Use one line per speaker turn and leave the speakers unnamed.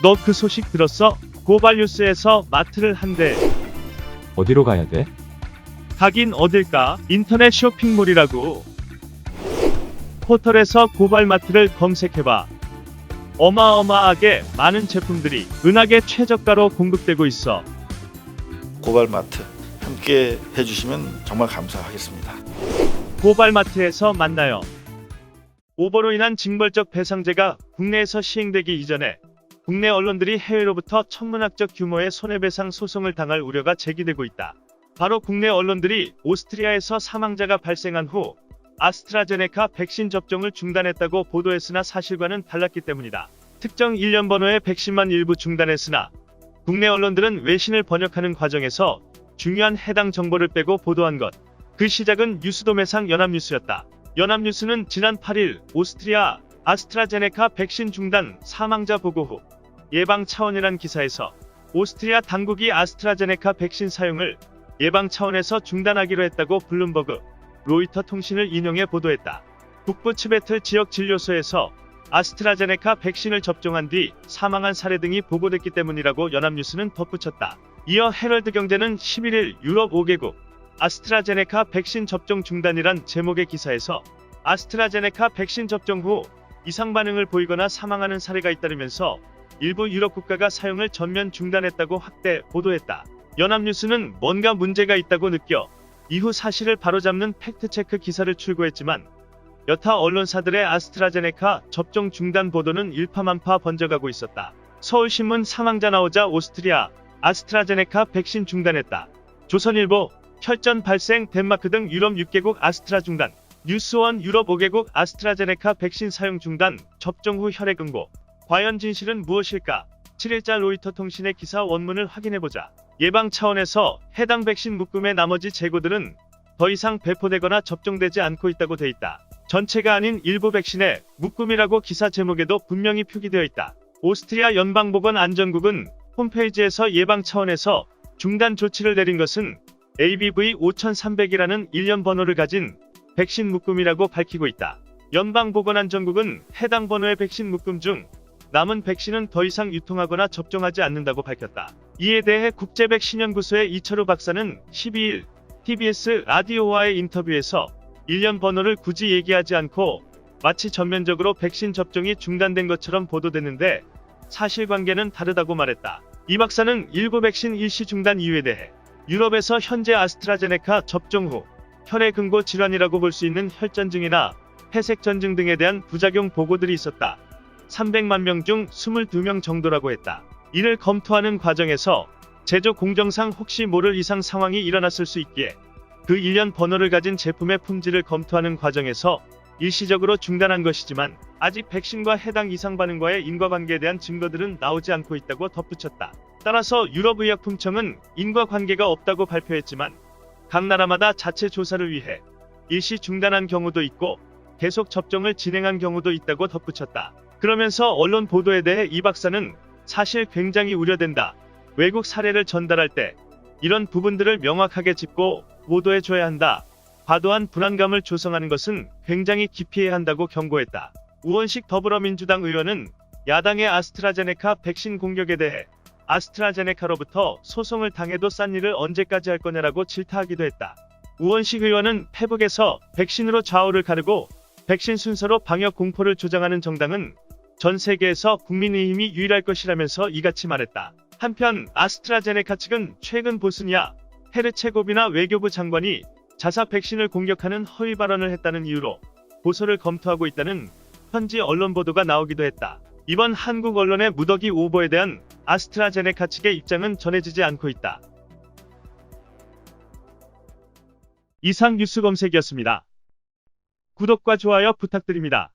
너 그 소식 들었어? 고발뉴스에서 마트를 한대.
어디로 가야 돼?
가긴 어딜까? 인터넷 쇼핑몰이라고. 포털에서 고발마트를 검색해봐. 어마어마하게 많은 제품들이 은하계 최저가로 공급되고 있어.
고발마트 함께 해주시면 정말 감사하겠습니다.
고발마트에서 만나요. 오보로 인한 징벌적 배상제가 국내에서 시행되기 이전에 국내 언론들이 해외로부터 천문학적 규모의 손해배상 소송을 당할 우려가 제기되고 있다. 바로 국내 언론들이 오스트리아에서 사망자가 발생한 후 아스트라제네카 백신 접종을 중단했다고 보도했으나 사실과는 달랐기 때문이다. 특정 일련 번호의 백신만 일부 중단했으나 국내 언론들은 외신을 번역하는 과정에서 중요한 해당 정보를 빼고 보도한 것. 그 시작은 뉴스도매상 연합뉴스였다. 연합뉴스는 지난 8일 오스트리아 아스트라제네카 백신 중단 사망자 보고 후 예방 차원이란 기사에서 오스트리아 당국이 아스트라제네카 백신 사용을 예방 차원에서 중단하기로 했다고 블룸버그, 로이터 통신을 인용해 보도했다. 북부 츠베트 지역 진료소에서 아스트라제네카 백신을 접종한 뒤 사망한 사례 등이 보고됐기 때문이라고 연합뉴스는 덧붙였다. 이어 헤럴드 경제는 11일 유럽 5개국 아스트라제네카 백신 접종 중단이란 제목의 기사에서 아스트라제네카 백신 접종 후 이상 반응을 보이거나 사망하는 사례가 잇따르면서 일부 유럽 국가가 사용을 전면 중단했다고 확대 보도했다. 연합뉴스는 뭔가 문제가 있다고 느껴 이후 사실을 바로잡는 팩트체크 기사를 출고했지만 여타 언론사들의 아스트라제네카 접종 중단 보도는 일파만파 번져가고 있었다. 서울신문 사망자 나오자 오스트리아 아스트라제네카 백신 중단했다. 조선일보 혈전 발생 덴마크 등 유럽 6개국 아스트라 중단. 뉴스원 유럽 5개국 아스트라제네카 백신 사용 중단, 접종 후 혈액 응고. 과연 진실은 무엇일까? 7일자 로이터 통신의 기사 원문을 확인해보자. 예방 차원에서 해당 백신 묶음의 나머지 재고들은 더 이상 배포되거나 접종되지 않고 있다고 돼 있다. 전체가 아닌 일부 백신의 묶음이라고 기사 제목에도 분명히 표기되어 있다. 오스트리아 연방보건안전국은 홈페이지에서 예방 차원에서 중단 조치를 내린 것은 ABV 5300이라는 일련 번호를 가진 백신 묶음이라고 밝히고 있다. 연방보건안전국은 해당 번호의 백신 묶음 중 남은 백신은 더 이상 유통하거나 접종하지 않는다고 밝혔다. 이에 대해 국제백신연구소의 이철우 박사는 12일 TBS 라디오와의 인터뷰에서 일련 번호를 굳이 얘기하지 않고 마치 전면적으로 백신 접종이 중단된 것처럼 보도됐는데 사실관계는 다르다고 말했다. 이 박사는 일부 백신 일시 중단 이유에 대해 유럽에서 현재 아스트라제네카 접종 후 혈액 응고 질환이라고 볼 수 있는 혈전증이나 폐색전증 등에 대한 부작용 보고들이 있었다. 300만 명 중 22명 정도라고 했다. 이를 검토하는 과정에서 제조 공정상 혹시 모를 이상 상황이 일어났을 수 있기에 그 일련 번호를 가진 제품의 품질을 검토하는 과정에서 일시적으로 중단한 것이지만 아직 백신과 해당 이상 반응과의 인과관계에 대한 증거들은 나오지 않고 있다고 덧붙였다. 따라서 유럽의약품청은 인과관계가 없다고 발표했지만 각 나라마다 자체 조사를 위해 일시 중단한 경우도 있고 계속 접종을 진행한 경우도 있다고 덧붙였다. 그러면서 언론 보도에 대해 이 박사는 사실 굉장히 우려된다. 외국 사례를 전달할 때 이런 부분들을 명확하게 짚고 보도해줘야 한다. 과도한 불안감을 조성하는 것은 굉장히 기피해야 한다고 경고했다. 우원식 더불어민주당 의원은 야당의 아스트라제네카 백신 공격에 대해 아스트라제네카로부터 소송을 당해도 싼 일을 언제까지 할 거냐라고 질타하기도 했다. 우원식 의원은 페북에서 백신으로 좌우를 가르고 백신 순서로 방역 공포를 조장하는 정당은 전 세계에서 국민의힘이 유일할 것이라면서 이같이 말했다. 한편 아스트라제네카 측은 최근 보스니아 헤르체고비나 외교부 장관이 자사 백신을 공격하는 허위 발언을 했다는 이유로 고소를 검토하고 있다는 현지 언론 보도가 나오기도 했다. 이번 한국 언론의 무더기 오보에 대한 아스트라제네카 측의 입장은 전해지지 않고 있다. 이상 뉴스 검색이었습니다. 구독과 좋아요 부탁드립니다.